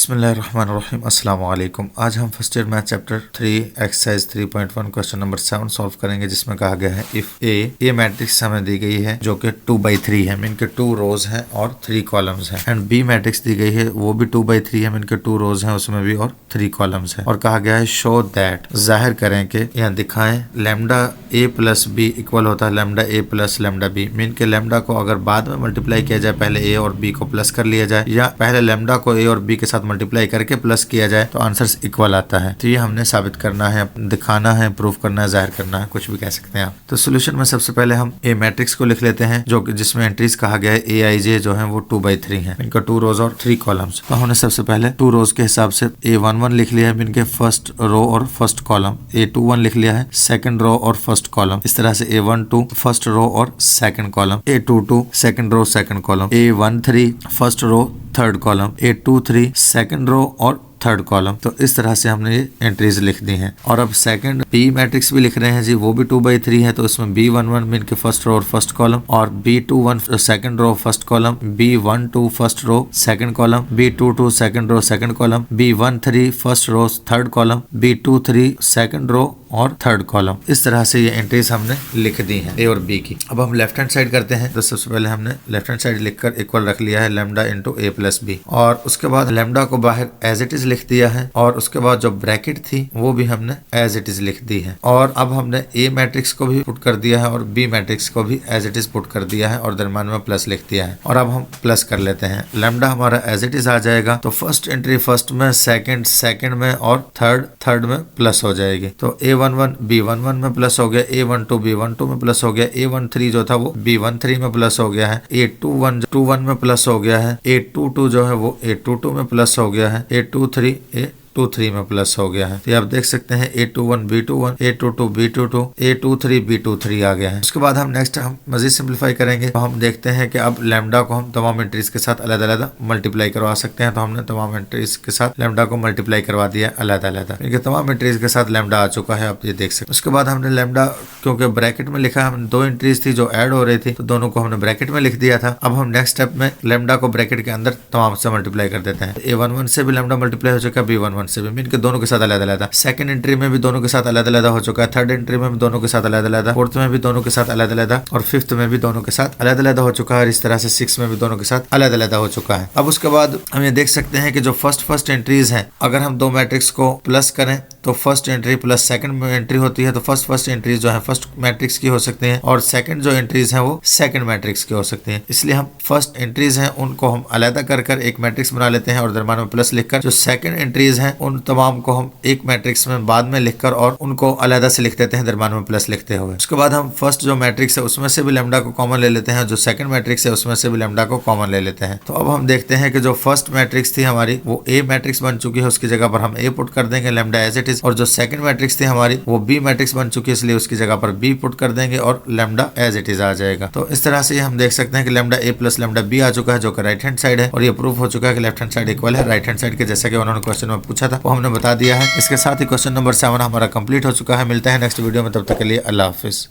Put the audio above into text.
बिस्मिल्लाहिर्रहमानिर्रहीम अस्सलाम वालेकुम। आज हम first year math chapter 3 exercise 3.1 question number 7 solve करेंगे, जिसमें कहा गया है इफ ए मैट्रिक्स हमें दी गई है जो कि 2/3 है, मीन के 2 रोज हैं और 3 कॉलम्स हैं, एंड बी मैट्रिक्स दी गई है वो भी 2/3 है, मीन के 2 रोज हैं उसमें भी और 3 कॉलम्स हैं, और कहा गया है शो दैट जाहिर करें कि यहाँ दिखाएं लैम्डा ए प्लस बी इक्वल होता है लैम्डा ए प्लस लैम्डा बी, मीन के लैम्डा को अगर बाद में मल्टीप्लाई किया जाए, पहले ए और बी को प्लस कर लिया जाए, या पहले लैम्डा को ए और बी के साथ मल्टीप्लाई करके प्लस किया जाए तो आंसर्स इक्वल आता है। तो ये हमने साबित करना है, दिखाना है, प्रूफ करना है, जाहिर करना है, कुछ भी कह सकते हैं आप। तो सोल्यूशन में सबसे पहले हम ए मैट्रिक्स को लिख लेते हैं, जो जिसमें एंट्रीज कहा गया है ए आई जे जो है वो 2/3 है, इनका 2 रोज और 3 कॉलम्स। तो हमने सबसे पहले 2 रोज के हिसाब से A11 लिख लिया है, इनके फर्स्ट रो और फर्स्ट कॉलम, A21 लिख लिया है सेकंड रो और फर्स्ट कॉलम, इस तरह से A12 फर्स्ट रो और second column, A22 second row second column, A13 first row third column, A23 second row और थर्ड कॉलम। तो इस तरह से हमने ये एंट्रीज लिख दी हैं। और अब सेकंड बी मैट्रिक्स भी लिख रहे हैं जी, वो भी 2/3 है, तो इसमें B11 मीन के फर्स्ट रो और फर्स्ट कॉलम, और B21 second row first column, B12 first row second column, B22 second row second column, B13 first row third column, B23 second row और थर्ड कॉलम। इस तरह से ये entries हमने लिख दी हैं ए और बी की। अब हम लेफ्ट हैंड साइड करते हैं, तो सबसे पहले हमने लेफ्ट हैंड साइड लिखकर इक्वल रख लिया है लैम्डा इंटू ए प्लस बी, और उसके बाद लैम्डा को बाहर एज इट इज लिख दिया है, और उसके बाद जो ब्रैकेट थी वो भी हमने एज इट इज लिख दी है। और अब हमने ए मैट्रिक्स को भी पुट कर दिया है और बी मैट्रिक्स को भी एज इट इज पुट कर दिया है, और दरम्यान में प्लस लिख दिया है। और अब हम प्लस कर लेते हैं, लैम्डा हमारा एज इट इज आ जाएगा, तो फर्स्ट एंट्री फर्स्ट में, सेकंड सेकंड में, और थर्ड में प्लस हो जाएगी। तो A11 B11 में प्लस हो गया, A12 B12 में प्लस हो गया, A13 जो था वो B13 में प्लस हो गया है, A21 21 में प्लस हो गया है, A22 जो है वो A22 में प्लस हो गया है, A23 A23 में प्लस हो गया है। तो आप देख सकते हैं A21 B21, A22 B22, A23 B23 आ गया है। उसके बाद हम नेक्स्ट मजीद सिंप्लीफाई करेंगे, तो हम देखते हैं कि अब लैम्डा को हम तमाम एंट्रीज के साथ अलग-अलग मल्टीप्लाई करवा सकते हैं। तो हमने तमाम एंट्रीज के साथ लैम्डा को मल्टीप्लाई करवा दिया अलग-अलग, क्योंकि तमाम एंट्रीज के साथ लैम्डा आ चुका है, आप ये देख सकते हैं। उसके बाद हमने लैम्डा, क्योंकि ब्रैकेट में लिखा, हम 2 एंट्रीज थी जो ऐड हो रही थी, तो दोनों को हमने ब्रैकेट में लिख दिया था। अब हम नेक्स्ट स्टेप में लैम्डा को ब्रैकेट के अंदर तमाम से मल्टीप्लाई कर देते हैं। A11 से भी लैम्डा मल्टीप्लाई हो चुका है, B11 से भी, मीन के दोनों के साथ अलग-अलग। सेकंड एंट्री में भी दोनों के साथ अलग-अलग हो चुका है, थर्ड एंट्री में भी दोनों के साथ अलग-अलग, फोर्थ में भी दोनों के साथ अलग-अलग, और फिफ्थ में भी दोनों के साथ अलग-अलग हो चुका है, और इस तरह से 6 में भी दोनों के साथ अलग-अलग हो चुका है। अब उसके बाद हम ये देख सकते हैं कि जो फर्स्ट एंट्रीज हैं, अगर हम 2 मैट्रिक्स को प्लस करें तो first entry plus second entry होती है, तो फर्स्ट एंट्रीज जो है फर्स्ट मैट्रिक्स की हो सकती हैं, और सेकंड जो एंट्रीज हैं वो सेकंड मैट्रिक्स की हो सकती हैं। इसलिए हम फर्स्ट एंट्रीज हैं उनको हम अलग कर एक मैट्रिक्स बना लेते हैं, और दरम्यान में प्लस लिखकर जो सेकंड एंट्रीज हैं उन तमाम को हम एक मैट्रिक्स में बाद में लिखकर और उनको अलग से लिख देते हैं, दरम्यान में प्लस लिखते हुए। उसके बाद हम फर्स्ट जो मैट्रिक्स है उसमें से भी लैम्डा को कॉमन ले लेते हैं, जो सेकंड मैट्रिक्स है उसमें से भी लैम्डा को कॉमन ले लेते हैं। तो अब हम देखते हैं कि जो फर्स्ट मैट्रिक्स थी हमारी वो ए मैट्रिक्स बन चुकी है, उसकी जगह पर हम ए पुट कर देंगे लैम्डा एज इट इज, और जो सेकंड मैट्रिक्स थी हमारी वो बी मैट्रिक्स बन चुकी है, इसलिए उसकी जगह पर बी पुट कर देंगे और लैम्डा एज इट इज आ जाएगा। तो इस तरह से हम देख सकते हैं कि लैम्डा ए प्लस लैम्डा बी आ चुका है, जो कि राइट हैंड साइड है, और ये प्रूफ हो चुका है कि लेफ्ट हैंड साइड इक्वल है राइट हैंड साइड के, जैसा कि उन्होंने क्वेश्चन में पूछा था वो हमने बता दिया है। इसके साथ ही क्वेश्चन नंबर 7 हमारा कंप्लीट हो चुका है। मिलता है नेक्स्ट वीडियो में, तब तक के लिए अल्लाह हाफिज।